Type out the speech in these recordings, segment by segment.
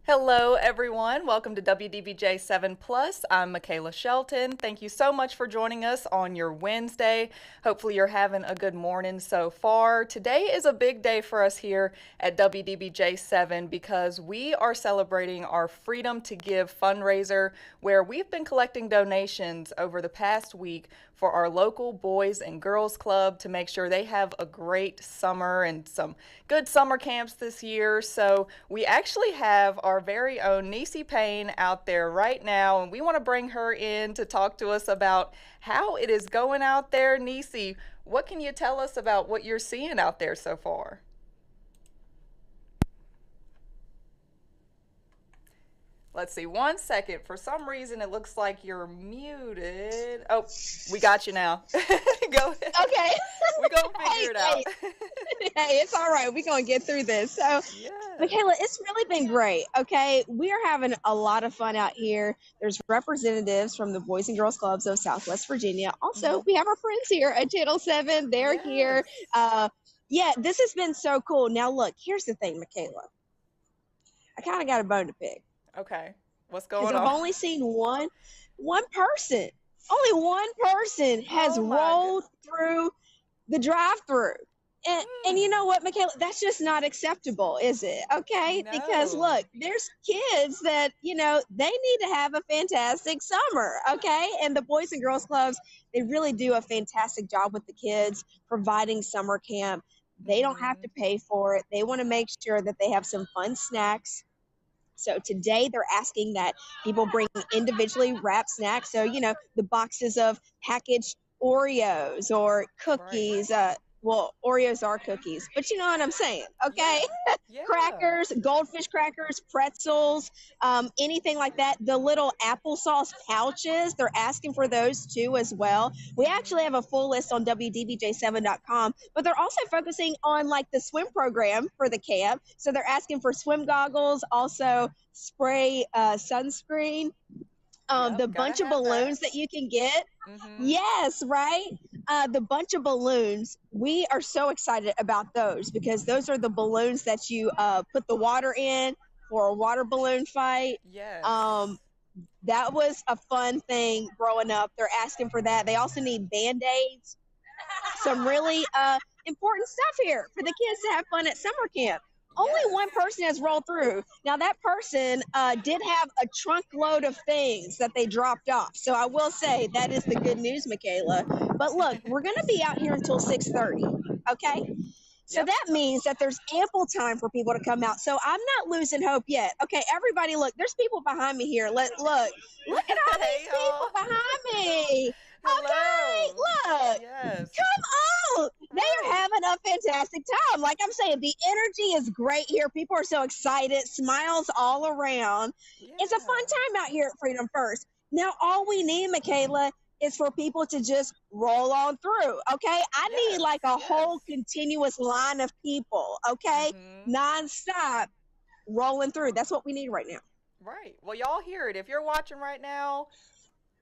Hello, everyone. Welcome to WDBJ 7 Plus. I'm Michaela Shelton. Thank you so much for joining us on your Wednesday. Hopefully, you're having a good morning so far. Today is a big day for us here at WDBJ 7 because we are celebrating our Freedom to Give fundraiser, where we've been collecting donations over the past week for our local Boys and Girls Club to make sure they have a great summer and some good summer camps this year. So we actually have our very own Niecy Payne out there right now, and we want to bring her in to talk to us about how it is going out there. Niecy, what can you tell us about what you're seeing out there so far? Let's see, one second. For some reason, it looks like you're muted. Oh, we got you now. Go ahead. Okay. We're going to Hey, figure it out. hey, it's all right. We're going to get through this. So, Yeah. Michaela, it's really been great. Okay. We are having a lot of fun out here. There's representatives from the Boys and Girls Clubs of Southwest Virginia. Also, Mhm. we have our friends here at Channel 7. They're here. Yes. Yeah, this has been so cool. Now, look, here's the thing, Michaela. I kind of got a bone to pick Okay. What's because going I've on? only seen one person. Only one person has Oh my goodness. rolled through the drive-through. And you know what, Michaela? That's just not acceptable, is it? Okay, because No. look, there's kids that they need to have a fantastic summer. Okay, and the Boys and Girls Clubs, they really do a fantastic job with the kids providing summer camp. They don't have Mhm. to pay for it. They want to make sure that they have some fun snacks. So today they're asking that people bring individually wrapped snacks. So, the boxes of packaged Oreos or Right. cookies. Well, Oreos are cookies, but you know what I'm saying. Okay. Yeah. Yeah. Crackers, goldfish crackers, pretzels, anything like that. The little applesauce pouches, they're asking for those too as well. We actually Mhm. have a full list on WDBJ7.com, but they're also focusing on like the swim program for the camp. So they're asking for swim goggles, also spray sunscreen, the Yep, gotta bunch of have that. balloons that you can get. Mhm. Yes, right. The bunch of balloons. We are so excited about those because those are the balloons that you put the water in for a water balloon fight. Yes. Um, that was a fun thing growing up. They're asking for that. They also need band aids, some really important stuff here for the kids to have fun at summer camp. Only Yes. one person has rolled through. Now that person did have a trunk load of things that they dropped off. So I will say that is the good news, Michaela. But look, we're going to be out here until 6:30. Okay. So Yep. that means that there's ample time for people to come out. So I'm not losing hope yet. Okay, everybody, look, there's people behind me here. Look at all Hey these y'all. people behind me. Okay, Hello. look, Yes. come on. They are Right. having a fantastic time. Like I'm saying, the energy is great here. People are so excited, smiles all around. It's a fun Yeah. time out here at Freedom First. Now, all we need, Michaela, is for people to just roll on through. Okay. I need Yes. like a Yes. whole continuous line of people. Okay. Mhm. Nonstop rolling through. That's what we need right now. Right. Well, y'all hear it. If you're watching right now,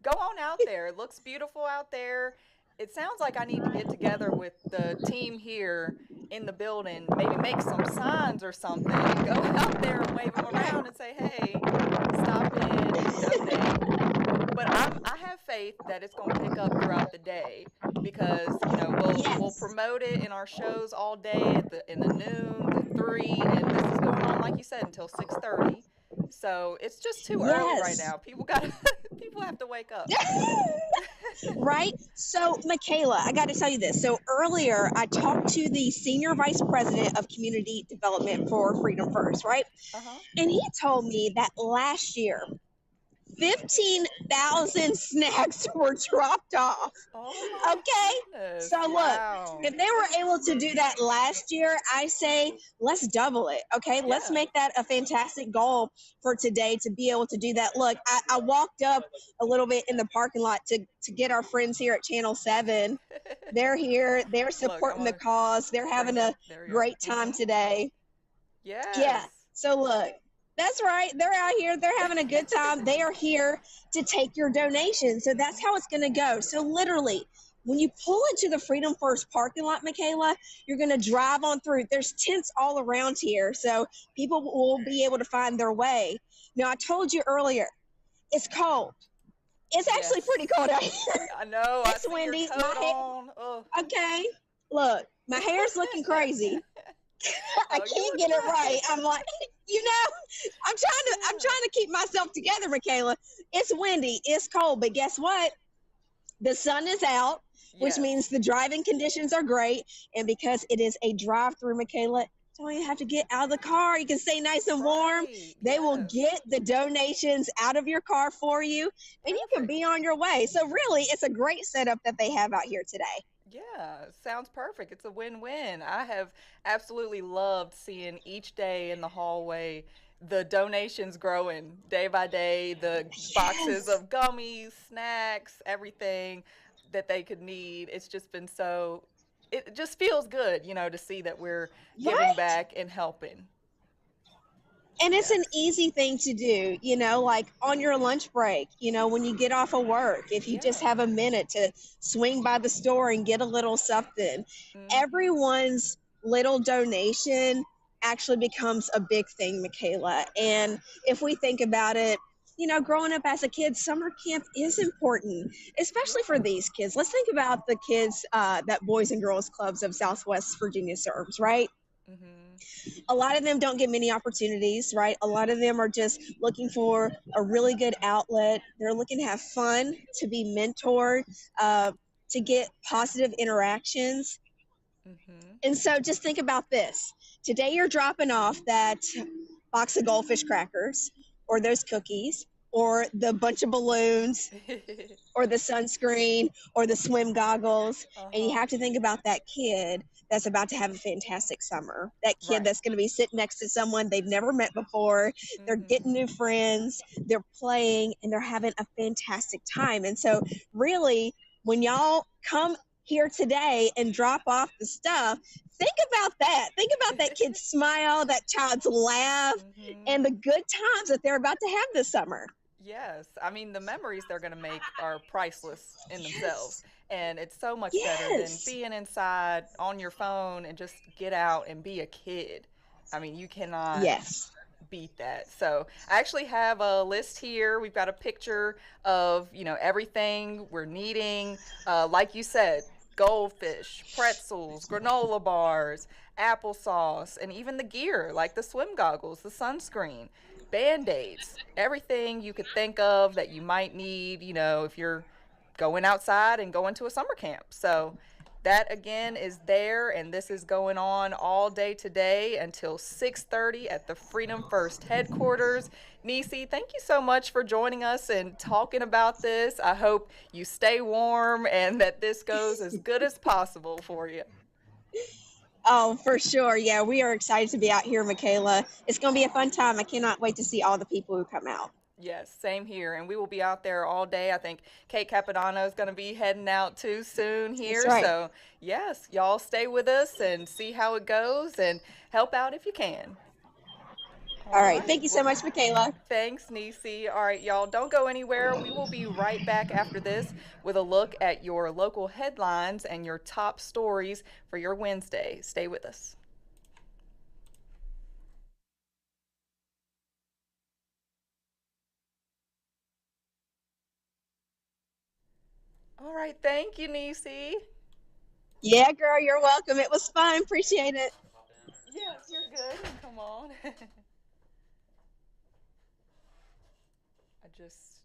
go on out there. It looks beautiful out there. It sounds like I need to get together with the team here in the building, maybe make some signs or something and go out there and wave them around and say, "Hey, stop in and donate." But I have faith that it's going to pick up throughout the day because, we'll Yes. promote it in our shows all day at the noon, the 3, and this is going on like you said until 6:30. So, it's just too early right Yes. now. People got to people have to wake up. Right? So, Michaela, I got to tell you this. So, earlier I talked to the Senior Vice President of Community Development for Freedom First, right? Uh-huh. And he told me that last year, 15,000 snacks were dropped off. Oh my Okay. goodness. So look, Wow. if they were able to do that last year, I say let's double it. Okay. Let's Yeah. make that a fantastic goal for today to be able to do that. Look, I walked up a little bit in the parking lot to get our friends here at Channel 7. They're here. They're Look, I'm supporting the gonna cause. They're bring having it. a There you great go. time today. Yeah. Yes. So look, that's right. They're out here. They're having a good time. They are here to take your donation. So that's how it's going to go. So literally, When you pull into the Freedom First parking lot, Michaela, you're going to drive on through. There's tents all around here, so people will be able to find their way. Now, I told you earlier, it's cold. It's actually pretty Yes. cold out here. I know. I It's see your windy. coat on. Oh. Okay, look, my hair's looking crazy. I Oh, you can't look get it great. right. I'm like, you know, I'm Yeah. trying to keep myself together, Michaela. It's windy, it's cold, but guess what? The sun is out, which means Yes. the driving conditions are great. And because it is a drive-through, Michaela, don't you have to get out of the car. You can stay nice and warm. Right. They will Yes. get the donations out of your car for you, and you can Perfect. be on your way. So really, it's a great setup that they have out here today. Yeah, sounds perfect. It's a win-win. I have absolutely loved seeing each day in the hallway the donations growing day by day, the boxes Yes. of gummies, snacks, everything that they could need. It's just been so, it just feels good, to see that we're giving Right? back and helping. And it's an Yes. easy thing to do, like on your lunch break, when you get off of work, if you just Yeah. have a minute to swing by the store and get a little something. Mm-hmm. Everyone's little donation actually becomes a big thing, Michaela. And if we think about it, growing up as a kid, summer camp is important, especially for Yeah. these kids. Let's think about the kids that Boys and Girls Clubs of Southwest Virginia serves, right? Mm-hmm. A lot of them don't get many opportunities, right? A lot of them are just looking for a really good outlet. They're looking to have fun, to be mentored, to get positive interactions. Mm-hmm. And so just think about this. Today you're dropping off that box of goldfish crackers or those cookies or the bunch of balloons or the sunscreen or the swim goggles. And you Uh-huh. have to think about that kid that's about to have a fantastic summer. That kid Right. that's going to be sitting next to someone they've never met before. They're Mm-hmm. getting new friends, they're playing, and they're having a fantastic time. And so, really, when y'all come here today and drop off the stuff, think about that. Think about that kid's smile, that child's laugh, Mm-hmm. and the good times that they're about to have this summer. Yes. I mean, the memories they're going to make are priceless in themselves. Yes. And it's so much better than Yes. being inside on your phone and just get out and be a kid. I mean, you cannot Yes. beat that. So I actually have a list here. We've got a picture of, everything we're needing. Like you said, goldfish, pretzels, granola bars, applesauce, and even the gear like the swim goggles, the sunscreen, band-aids, everything you could think of that you might need, if you're going outside and going to a summer camp. So that again is there, and this is going on all day today until 6:30 at the Freedom First headquarters. Nisi, thank you so much for joining us and talking about this. I hope you stay warm and that this goes as good as possible for you. Oh, for sure. Yeah, we are excited to be out here, Michaela. It's going to be a fun time. I cannot wait to see all the people who come out. Yes, same here. And we will be out there all day. I think Kate Capadano is going to be heading out too soon That's here. right. So, yes, y'all stay with us and see how it goes and help out if you can. All All right. right. Thank you so Well, much, Michaela. thanks, Nisi. All right, y'all, don't go anywhere. We will be right back after this with a look at your local headlines and your top stories for your Wednesday. Stay with us. All right, thank you, Nisi. Yeah, girl, you're welcome. It was fun. Appreciate it. Yes, you're good. Come on. I just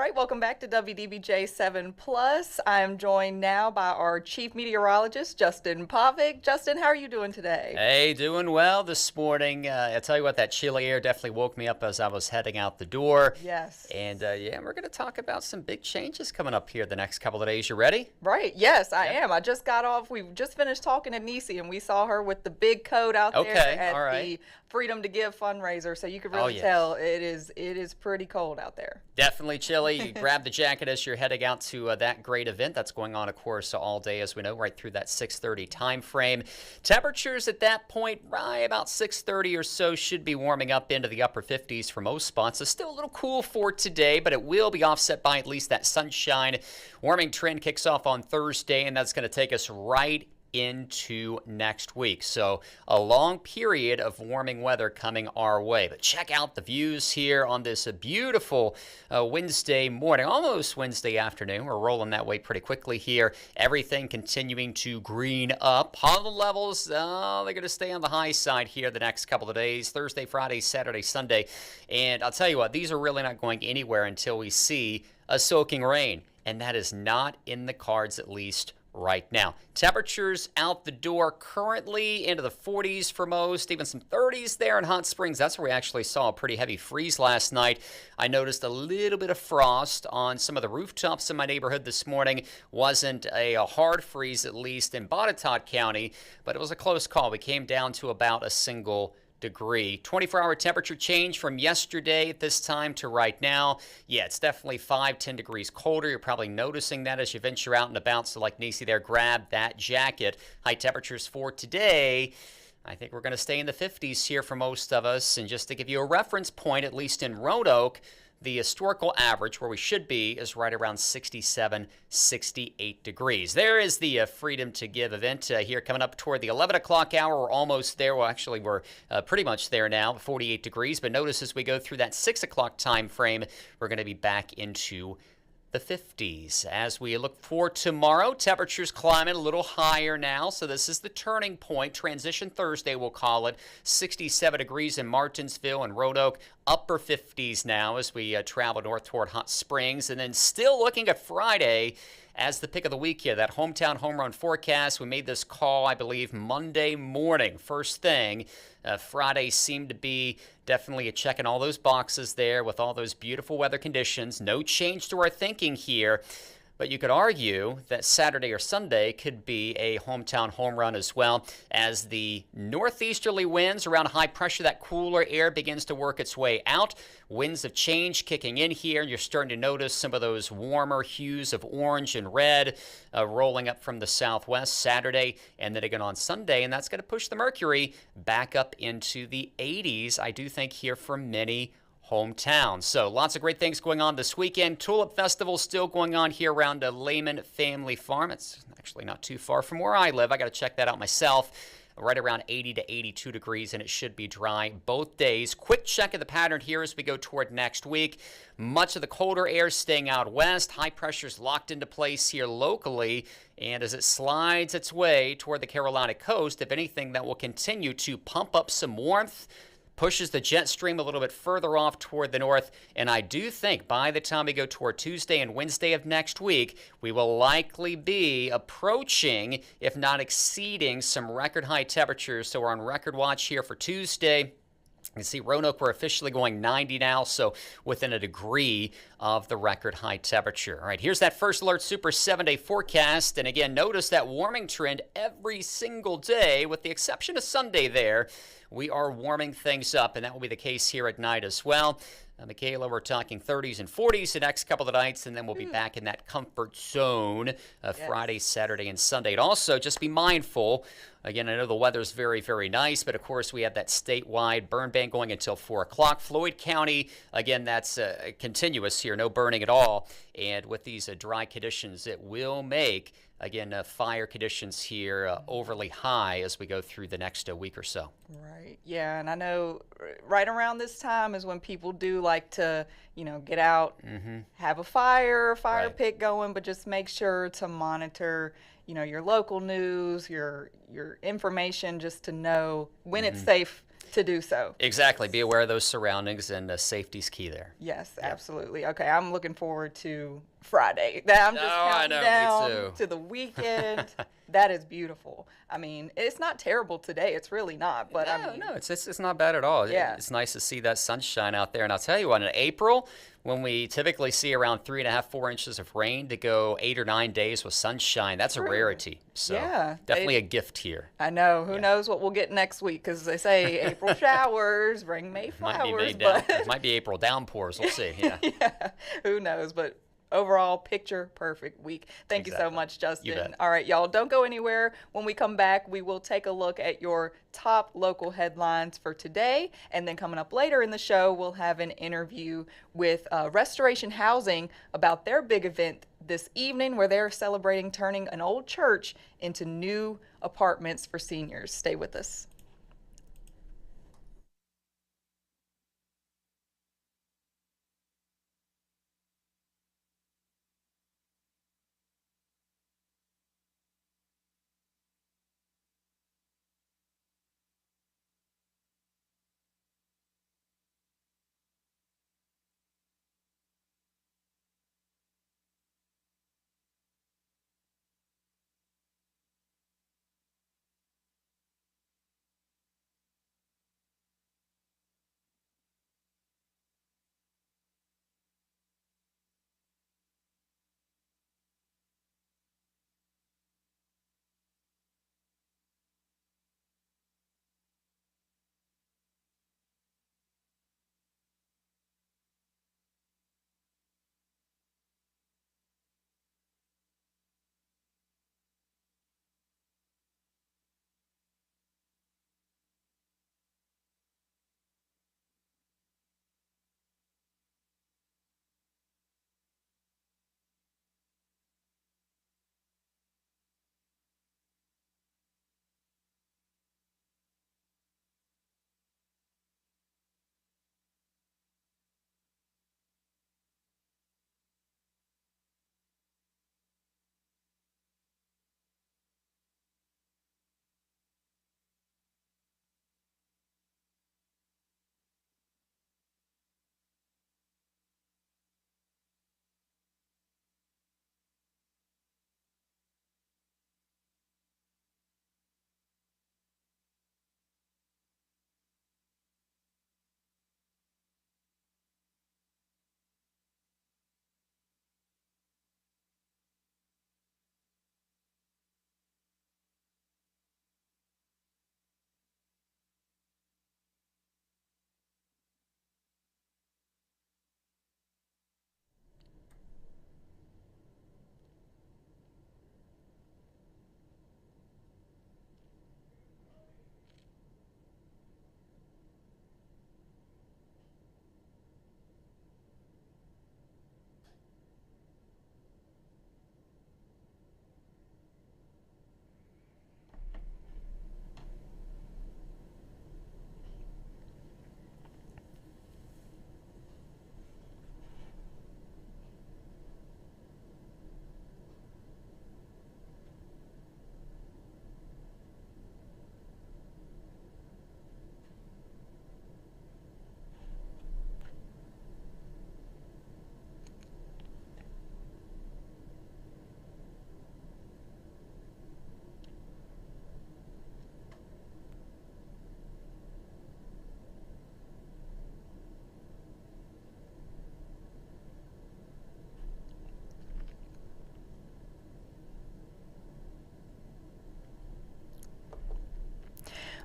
right, welcome back to WDBJ 7 Plus. I'm joined now by our chief meteorologist, Justin Pavic. Justin, how are you doing today? Hey, doing well this morning. I tell you what, that chilly air definitely woke me up as I was heading out the door. Yes. And yeah, we're going to talk about some big changes coming up here the next couple of days. You ready? Right, yes, I am. I just got off, we just finished talking to Nisi, and we saw her with the big coat out there at the Freedom to Give fundraiser, so you could really tell it is pretty cold out there. Definitely chilly. You grab the jacket as you're heading out to that great event that's going on, of course, all day, as we know, right through that 6:30 time frame. Temperatures at that point, right about 6:30 or so, should be warming up into the upper 50s for most spots. So still a little cool for today, but it will be offset by at least that sunshine. Warming trend kicks off on Thursday, and that's going to take us right into next week. So a long period of warming weather coming our way. But check out the views here on this beautiful Wednesday morning, almost Wednesday afternoon. We're rolling that way pretty quickly here. Everything continuing to green up. Pollen levels, they're going to stay on the high side here the next couple of days, Thursday, Friday, Saturday, Sunday. And I'll tell you what, these are really not going anywhere until we see a soaking rain. And that is not in the cards, at least right now. Temperatures out the door currently into the 40s for most, even some 30s there in Hot Springs. That's where we actually saw a pretty heavy freeze last night. I noticed a little bit of frost on some of the rooftops in my neighborhood this morning. Wasn't a hard freeze, at least in Botetourt County, but it was a close call. We came down to about a single degree. 24-hour temperature change from yesterday at this time to right now. Yeah, it's definitely 5-10 degrees colder. You're probably noticing that as you venture out and about. So like Nisi there, grab that jacket. High temperatures for today, I think we're going to stay in the 50s here for most of us. And just to give you a reference point, at least in Roanoke, the historical average, where we should be, is right around 67, 68 degrees. There is the Freedom to Give event here coming up toward the 11 o'clock hour. We're almost there. Well, actually, we're pretty much there now, 48 degrees. But notice as we go through that 6 o'clock time frame, we're going to be back into the 50s. As we look for tomorrow, temperatures climbing a little higher now, so this is the turning point. Transition Thursday, we'll call it. 67 degrees in Martinsville and Roanoke. Upper 50s now as we travel north toward Hot Springs. And then still looking at Friday as the pick of the week here, that hometown home run forecast. We made this call, I believe, Monday morning. First thing, Friday seemed to be definitely a check in all those boxes there with all those beautiful weather conditions. No change to our thinking here. But you could argue that Saturday or Sunday could be a hometown home run as well, as the northeasterly winds around high pressure, that cooler air begins to work its way out. Winds of change kicking in here, and you're starting to notice some of those warmer hues of orange and red rolling up from the southwest Saturday and then again on Sunday, and that's going to push the mercury back up into the 80s, I do think, here for many hometown. So lots of great things going on this weekend. Tulip Festival still going on here around Lehman Family Farm. It's actually not too far from where I live. I got to check that out myself. Right around 80 to 82 degrees, and it should be dry both days. Quick check of the pattern here as we go toward next week. Much of the colder air staying out west. High pressure's locked into place here locally, and as it slides its way toward the Carolina coast, if anything, that will continue to pump up some warmth, pushes the jet stream a little bit further off toward the north, and I do think by the time we go toward Tuesday and Wednesday of next week, we will likely be approaching, if not exceeding, some record high temperatures. So we're on record watch here for Tuesday. You can see Roanoke, we're officially going 90 now, so within a degree of the record high temperature. All right, here's that First Alert Super 7-day forecast. And again, notice that warming trend every single day, with the exception of Sunday there. We are warming things up, and that will be the case here at night as well. Michaela, we're talking 30s and 40s the next couple of nights, and then we'll be back in that comfort zone Friday, Saturday, and Sunday. And also, just be mindful. Again, I know the weather's very, very nice, but of course we have that statewide burn ban going until 4 o'clock. Floyd County, again, that's continuous here, no burning at all. And with these dry conditions, it will make, again, fire conditions here overly high as we go through the next week or so. Right. Yeah, and I know right around this time is when people do like to, get out, have a fire pit going, but just make sure to monitor, your local news, your information, just to know when it's safe to do so. Exactly. Be aware of those surroundings, and safety's key there. Yes, absolutely. Okay, I'm looking forward to Friday. I'm just counting down to the weekend. That is beautiful. I mean, it's not terrible today. It's really not. But no, it's not bad at all. Yeah. It's nice to see that sunshine out there. And I'll tell you what, in April, when we typically see around 3.5, 4 inches of rain, to go 8 or 9 days with sunshine, that's a rarity. So definitely a gift here. I know. Who knows what we'll get next week? Because they say April showers bring May flowers. It might be April downpours. We'll see. Yeah. Yeah. Who knows? But overall, picture perfect week. Thank you so much, Justin. You bet. All right, y'all, don't go anywhere. When we come back, we will take a look at your top local headlines for today. And then coming up later in the show, we'll have an interview with Restoration Housing about their big event this evening where they're celebrating turning an old church into new apartments for seniors. Stay with us.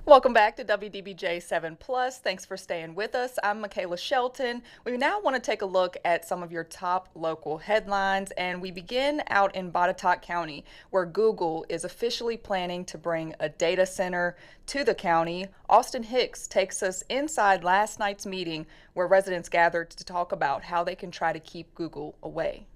Welcome back to WDBJ 7 Plus. Thanks for staying with us. I'm Michaela Shelton. We now want to take a look at some of your top local headlines, and we begin out in Botetourt County, where Google is officially planning to bring a data center to the county. Austin Hicks takes us inside last night's meeting where residents gathered to talk about how they can try to keep Google away.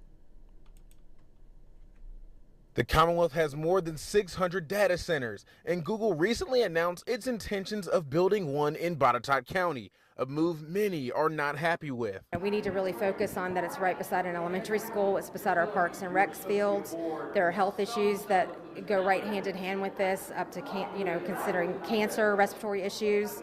The Commonwealth has more than 600 data centers, and Google recently announced its intentions of building one in Botetourt County, a move many are not happy with. We need to really focus on that it's right beside an elementary school, it's beside our parks and recs fields. There are health issues that go right hand in hand with this, up to considering cancer, respiratory issues.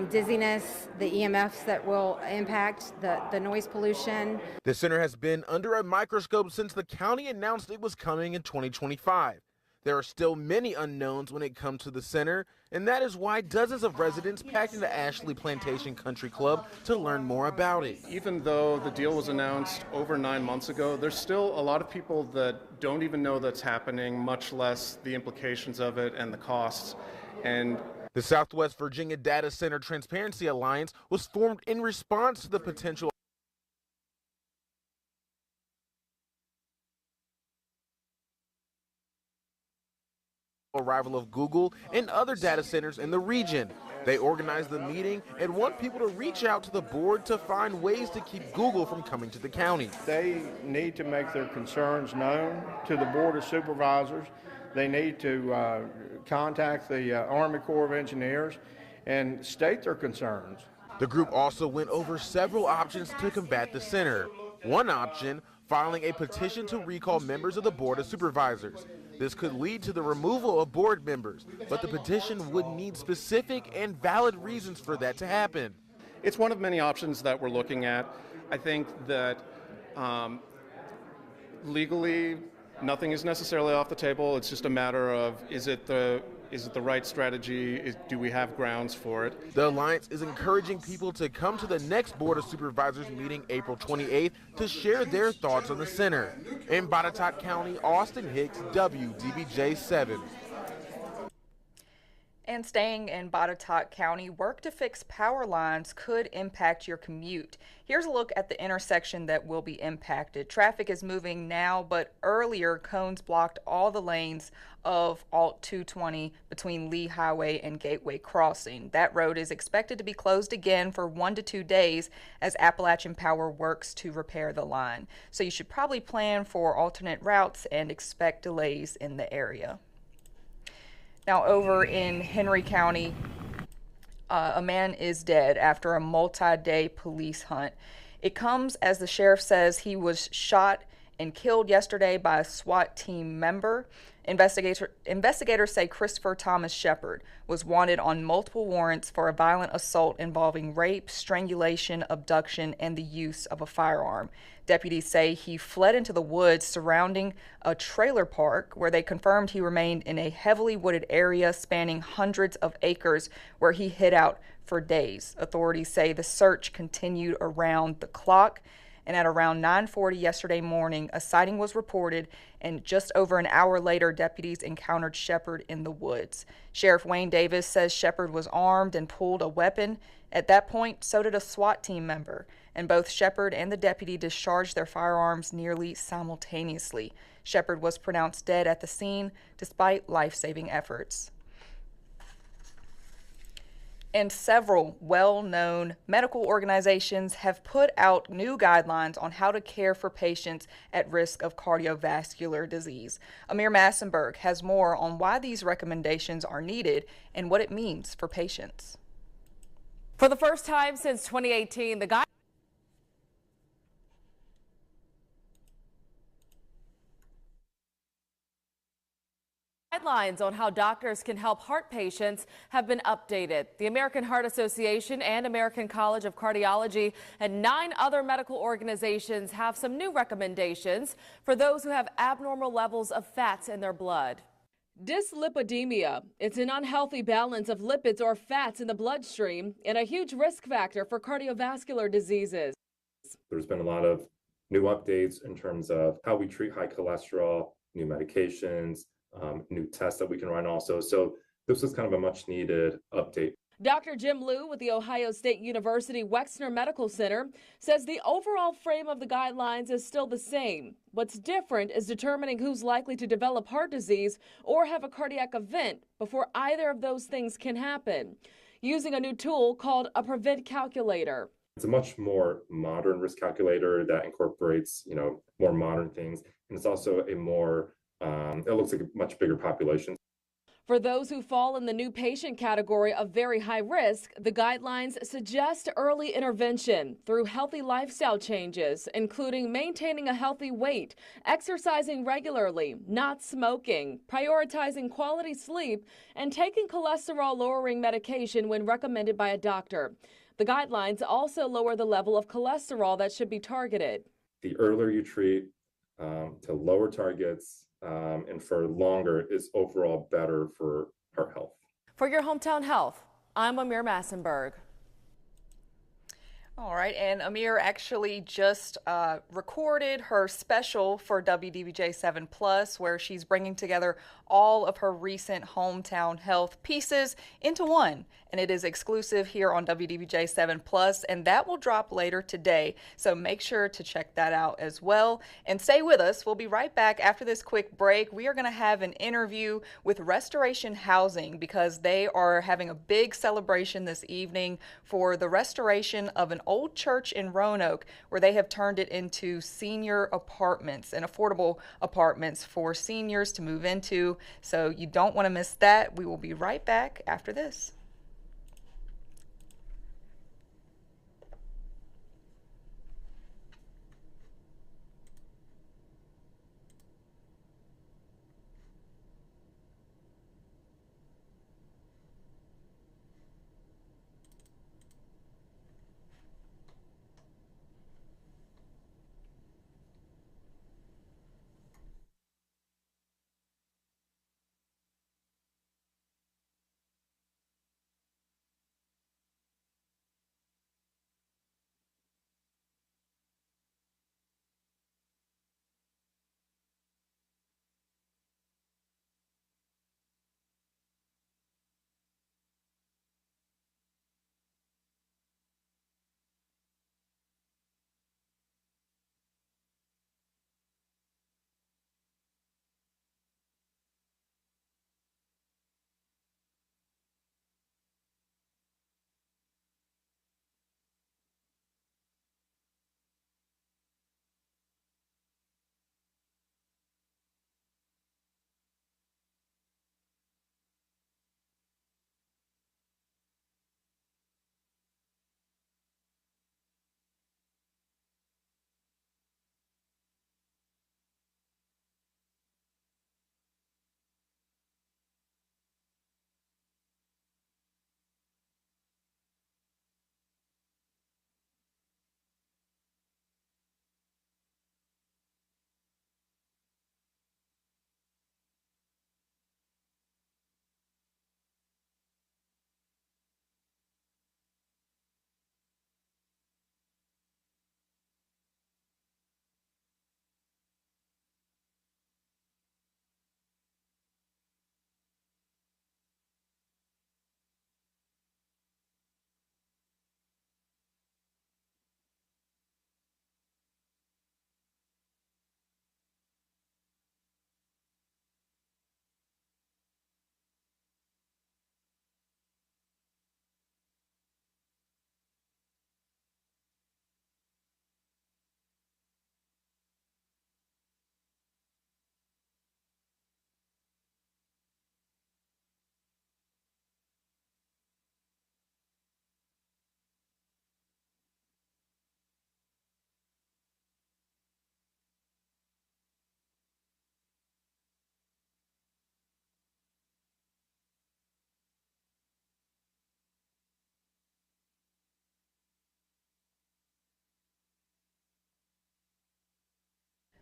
dizziness, the EMFs that will impact the noise pollution. The center has been under a microscope since the county announced it was coming in 2025. There are still many unknowns when it comes to the center, and that is why dozens of residents packed into Ashley Plantation Country Club to learn more about it. Even though the deal was announced over 9 months ago, there's still a lot of people that don't even know that's happening, much less the implications of it and the costs. And the Southwest Virginia Data Center Transparency Alliance was formed in response to the potential arrival of Google and other data centers in the region. They organized the meeting and want people to reach out to the board to find ways to keep Google from coming to the county. They need to make their concerns known to the Board of Supervisors. They need to contact the Army Corps of Engineers and state their concerns. The group also went over several options to combat the center. One option, filing a petition to recall members of the Board of Supervisors. This could lead to the removal of board members, but the petition would need specific and valid reasons for that to happen. it's one of many options that we're looking at. I think that legally, nothing is necessarily off the table. It's just a matter of, is it the right strategy? Do we have grounds for it? The Alliance is encouraging people to come to the next Board of Supervisors meeting April 28th to share their thoughts on the center. In Botetourt County, Austin Hicks, WDBJ 7. And staying in Botetourt County, work to fix power lines could impact your commute. Here's a look at the intersection that will be impacted. Traffic is moving now, but earlier cones blocked all the lanes of Alt 220 between Lee Highway and Gateway Crossing. That road is expected to be closed again for 1 to 2 days as Appalachian Power works to repair the line. So you should probably plan for alternate routes and expect delays in the area. Now over in Henry County, a man is dead after a multi-day police hunt. It comes as the sheriff says he was shot and killed yesterday by a SWAT team member. Investigators say Christopher Thomas Shepard was wanted on multiple warrants for a violent assault involving rape, strangulation, abduction, and the use of a firearm. Deputies say he fled into the woods surrounding a trailer park where they confirmed he remained in a heavily wooded area spanning hundreds of acres where he hid out for days. Authorities say the search continued around the clock. And at around 9:40 yesterday morning, a sighting was reported, and just over an hour later, deputies encountered Shepard in the woods. Sheriff Wayne Davis says Shepard was armed and pulled a weapon. At that point, so did a SWAT team member, and both Shepard and the deputy discharged their firearms nearly simultaneously. Shepard was pronounced dead at the scene despite life-saving efforts. And several well-known medical organizations have put out new guidelines on how to care for patients at risk of cardiovascular disease. Amir Massenberg has more on why these recommendations are needed and what it means for patients. For the first time since 2018, the guidelines on how doctors can help heart patients have been updated. The American Heart Association and American College of Cardiology and 9 other medical organizations have some new recommendations for those who have abnormal levels of fats in their blood. Dyslipidemia. It's an unhealthy balance of lipids or fats in the bloodstream and a huge risk factor for cardiovascular diseases. There's been a lot of new updates in terms of how we treat high cholesterol, new medications, new tests that we can run also. So this was kind of a much needed update. Dr. Jim Liu with the Ohio State University Wexner Medical Center says the overall frame of the guidelines is still the same. What's different is determining who's likely to develop heart disease or have a cardiac event before either of those things can happen, using a new tool called a PREVENT calculator. It's a much more modern risk calculator that incorporates, more modern things. And it's also a more, it looks like a much bigger population. For those who fall in the new patient category of very high risk, the guidelines suggest early intervention through healthy lifestyle changes, including maintaining a healthy weight, exercising regularly, not smoking, prioritizing quality sleep, and taking cholesterol-lowering medication when recommended by a doctor. The guidelines also lower the level of cholesterol that should be targeted. The earlier you treat, to lower targets, and for longer is overall better for our health. For your Hometown Health, I'm Amir Massenberg. All right, and Amir actually just recorded her special for WDBJ 7 Plus, where she's bringing together all of her recent Hometown Health pieces into one. And it is exclusive here on WDBJ 7 Plus, and that will drop later today. So make sure to check that out as well. And stay with us. We'll be right back after this quick break. We are going to have an interview with Restoration Housing because they are having a big celebration this evening for the restoration of an old church in Roanoke, where they have turned it into senior apartments and affordable apartments for seniors to move into. So you don't want to miss that. We will be right back after this.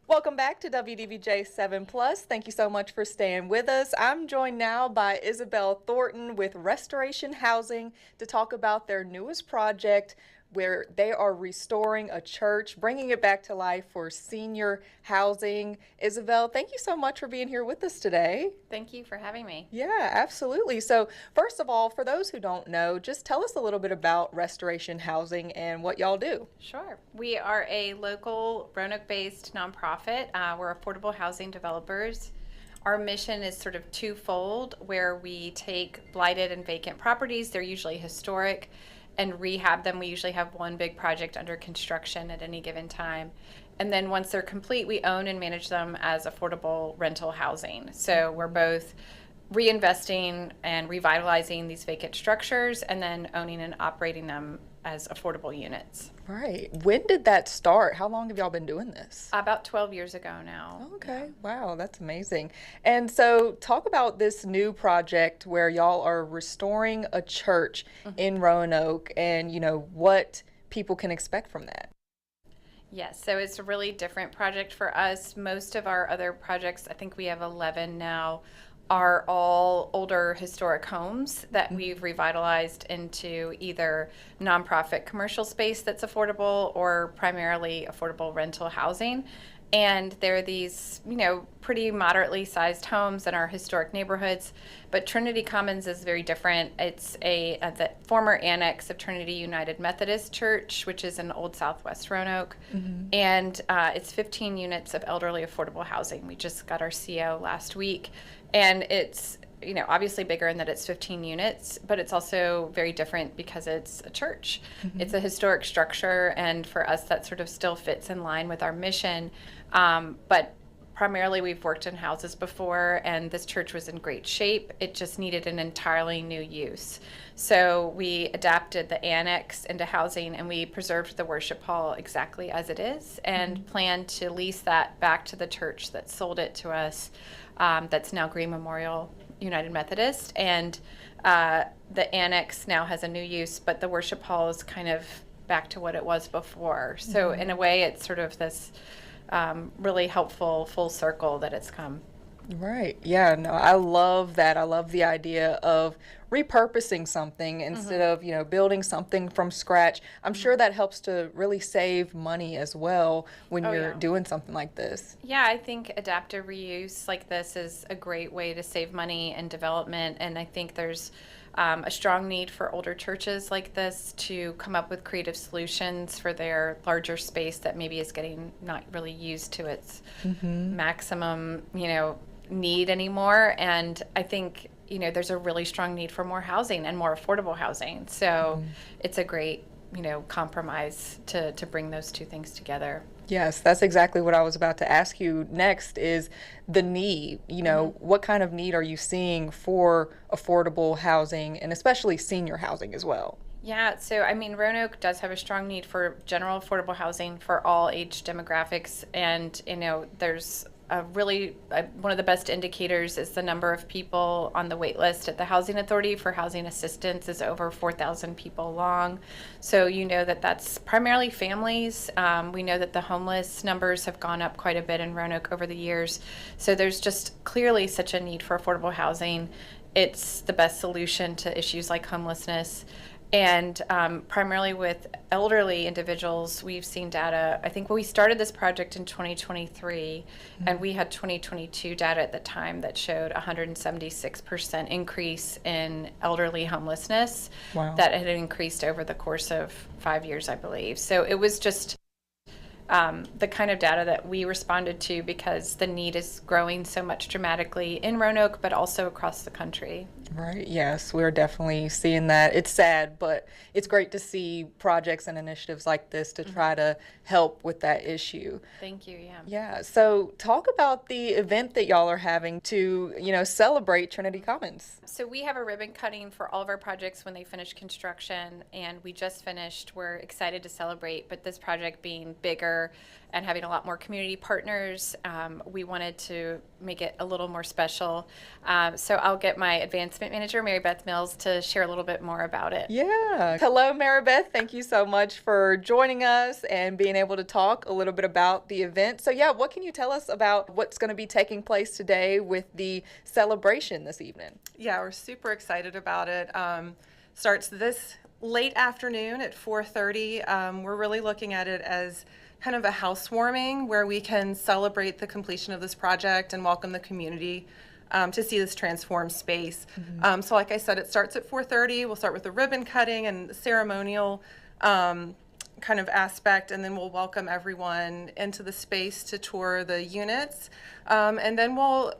Welcome back to WDVJ 7 Plus. Thank you so much for staying with us. I'm joined now by Isabel Thornton with Restoration Housing to talk about their newest project, where they are restoring a church, bringing it back to life for senior housing. Isabel, thank you so much for being here with us today. Thank you for having me. Yeah, absolutely. So first of all, for those who don't know, just tell us a little bit about Restoration Housing and what y'all do. Sure. We are a local Roanoke-based nonprofit. We're affordable housing developers. Our mission is sort of twofold, where we take blighted and vacant properties, they're usually historic, and rehab them. We usually have one big project under construction at any given time. And then once they're complete, we own and manage them as affordable rental housing. So we're both reinvesting and revitalizing these vacant structures and then owning and operating them as affordable units. Right. When did that start? How long have y'all been doing this? About 12 years ago now. Okay. Wow, that's amazing. And so talk about this new project where y'all are restoring a church in Roanoke and, what people can expect from that. Yes, so it's a really different project for us. Most of our other projects, I think we have 11 now, are all older historic homes that we've revitalized into either nonprofit commercial space that's affordable or primarily affordable rental housing. And they're these, pretty moderately sized homes in our historic neighborhoods. But Trinity Commons is very different. It's the former annex of Trinity United Methodist Church, which is in Old Southwest Roanoke. And it's 15 units of elderly affordable housing. We just got our CO last week. And it's, obviously bigger in that it's 15 units, but it's also very different because it's a church. It's a historic structure, and for us that sort of still fits in line with our mission. But primarily we've worked in houses before, and this church was in great shape. It just needed an entirely new use. So we adapted the annex into housing, and we preserved the worship hall exactly as it is, and plan to lease that back to the church that sold it to us. That's now Green Memorial United Methodist, and the annex now has a new use, but the worship hall is kind of back to what it was before. So in a way, it's sort of this really helpful full circle that it's come. Right. Yeah, no, I love that. I love the idea of repurposing something instead of, building something from scratch. I'm sure that helps to really save money as well when you're doing something like this. Yeah, I think adaptive reuse like this is a great way to save money and development. And I think there's a strong need for older churches like this to come up with creative solutions for their larger space that maybe is getting not really used to its maximum, need anymore. And I think, there's a really strong need for more housing and more affordable housing. So it's a great, compromise to bring those two things together. Yes, that's exactly what I was about to ask you next is the need. What kind of need are you seeing for affordable housing and especially senior housing as well? Yeah, so Roanoke does have a strong need for general affordable housing for all age demographics. And, there's one of the best indicators is the number of people on the wait list at the Housing Authority for housing assistance is over 4,000 people long. So that's primarily families. We know that the homeless numbers have gone up quite a bit in Roanoke over the years. So there's just clearly such a need for affordable housing. It's the best solution to issues like homelessness. And primarily with elderly individuals, we've seen data. I think when we started this project in 2023, and we had 2022 data at the time that showed 176% increase in elderly homelessness. Wow. That had increased over the course of 5 years, I believe. So it was just the kind of data that we responded to because the need is growing so much dramatically in Roanoke, but also across the country. Right. Yes, we're definitely seeing that. It's sad, but it's great to see projects and initiatives like this to try to help with that issue. Thank you. Yeah. Yeah. So talk about the event that y'all are having to, celebrate Trinity Commons. So we have a ribbon cutting for all of our projects when they finish construction, and we just finished. We're excited to celebrate, but this project being bigger and having a lot more community partners, we wanted to make it a little more special. So I'll get my advancement manager, Mary Beth Mills, to share a little bit more about it. Yeah. Hello, Mary Beth. Thank you so much for joining us and being able to talk a little bit about the event. So yeah, what can you tell us about what's going to be taking place today with the celebration this evening? Yeah, we're super excited about it. Starts this late afternoon at 4:30. We're really looking at it as kind of a housewarming where we can celebrate the completion of this project and welcome the community to see this transformed space. So like I said, it starts at 4:30. We'll start with the ribbon cutting and the ceremonial kind of aspect, and then we'll welcome everyone into the space to tour the units. And then we'll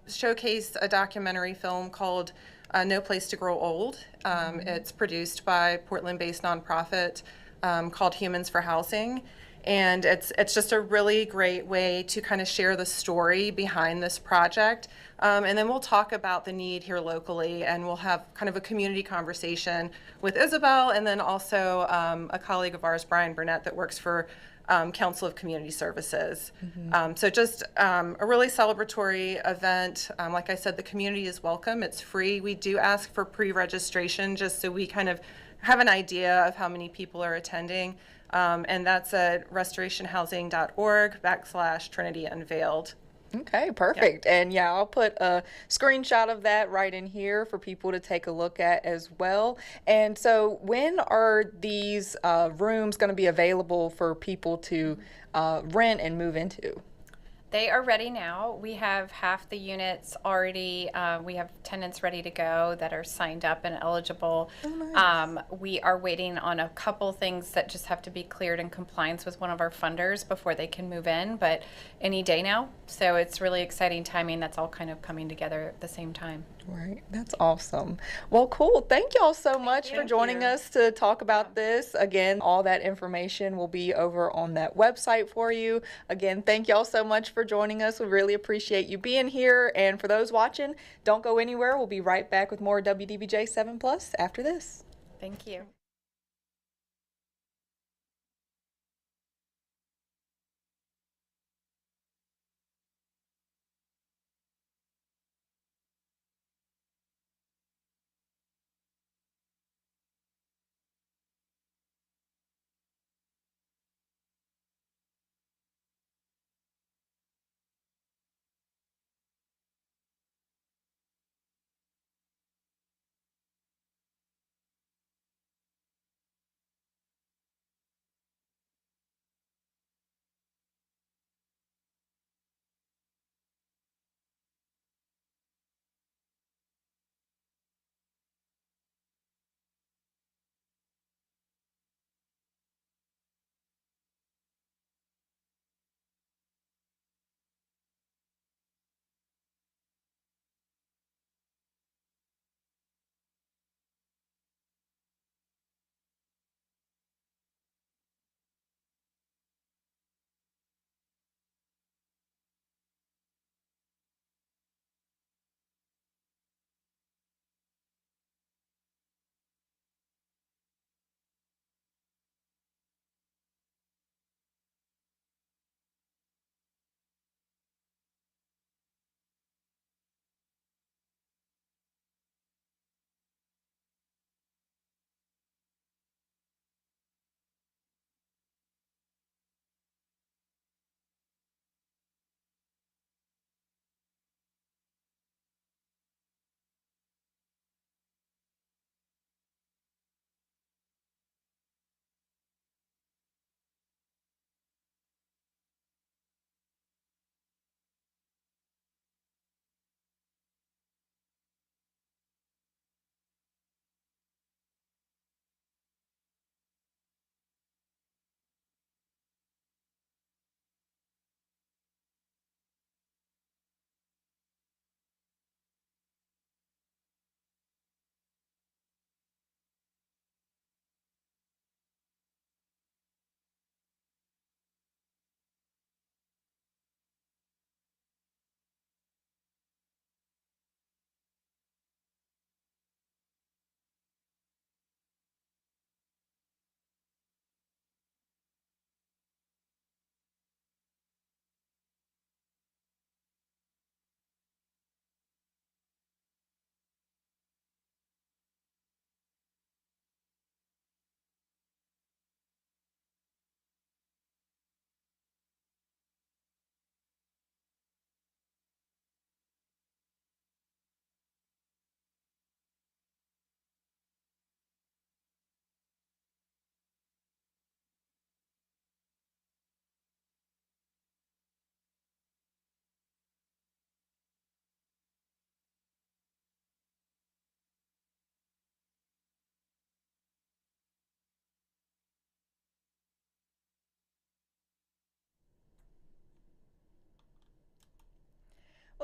showcase a documentary film called No Place to Grow Old. It's produced by Portland-based nonprofit called Humans for Housing. And it's just a really great way to kind of share the story behind this project. And then we'll talk about the need here locally, and we'll have kind of a community conversation with Isabel, and then also a colleague of ours, Brian Burnett, that works for Council of Community Services. So just a really celebratory event. Like I said, the community is welcome. It's free. We do ask for pre-registration just so we kind of have an idea of how many people are attending. And that's at restorationhousing.org/Trinity Unveiled. Okay, perfect. And yeah, I'll put a screenshot of that right in here for people to take a look at as well. And so when are these rooms going to be available for people to rent and move into? They are ready now. We have half the units already. We have tenants ready to go that are signed up and eligible. Oh, nice. We are waiting on a couple things that just have to be cleared in compliance with one of our funders before they can move in, but any day now. So it's really exciting timing. That's all kind of coming together at the same time. Right. That's awesome. Well, cool. Thank y'all so much for joining us to talk about this. Again, all that information will be over on that website for you. Again, thank y'all so much for joining us. We really appreciate you being here. And for those watching, don't go anywhere. We'll be right back with more WDBJ 7 Plus after this. Thank you.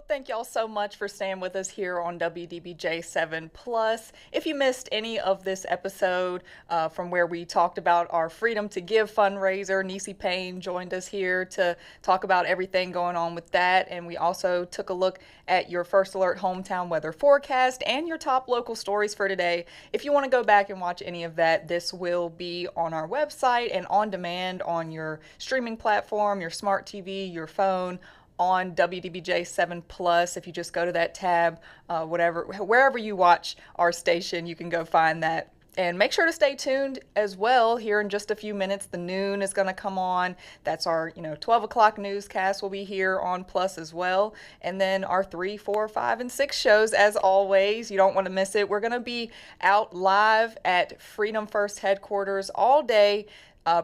Thank y'all so much for staying with us here on WDBJ 7 Plus. If you missed any of this episode from where we talked about our Freedom to Give fundraiser, Nisi Payne joined us here to talk about everything going on with that. And we also took a look at your First Alert hometown weather forecast and your top local stories for today. If you want to go back and watch any of that, this will be on our website and on demand on your streaming platform, your smart TV, your phone, on WDBJ 7 Plus. If you just go to that tab, wherever you watch our station, you can go find that. And make sure to stay tuned as well. Here in just a few minutes, the noon is going to come on. That's our 12 o'clock newscast will be here on Plus as well. And then our 3, 4, 5, and 6 shows, as always. You don't want to miss it. We're going to be out live at Freedom First headquarters all day,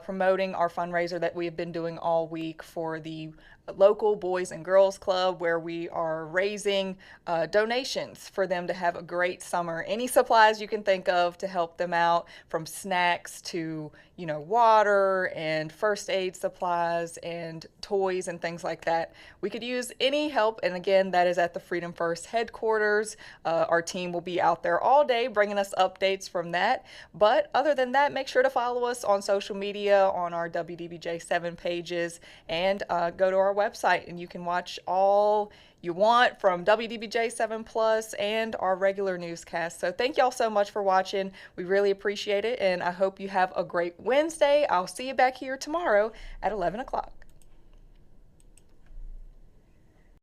promoting our fundraiser that we have been doing all week for the local Boys and Girls Club, where we are raising donations for them to have a great summer. Any supplies you can think of to help them out, from snacks to water and first aid supplies and toys and things like that. We could use any help, and again, that is at the Freedom First headquarters. Our team will be out there all day bringing us updates from that. But other than that, make sure to follow us on social media, on our WDBJ7 pages, and go to our website, and you can watch all you want from WDBJ 7 Plus and our regular newscast. So thank y'all so much for watching. We really appreciate it, and I hope you have a great Wednesday. I'll see you back here tomorrow at 11 o'clock.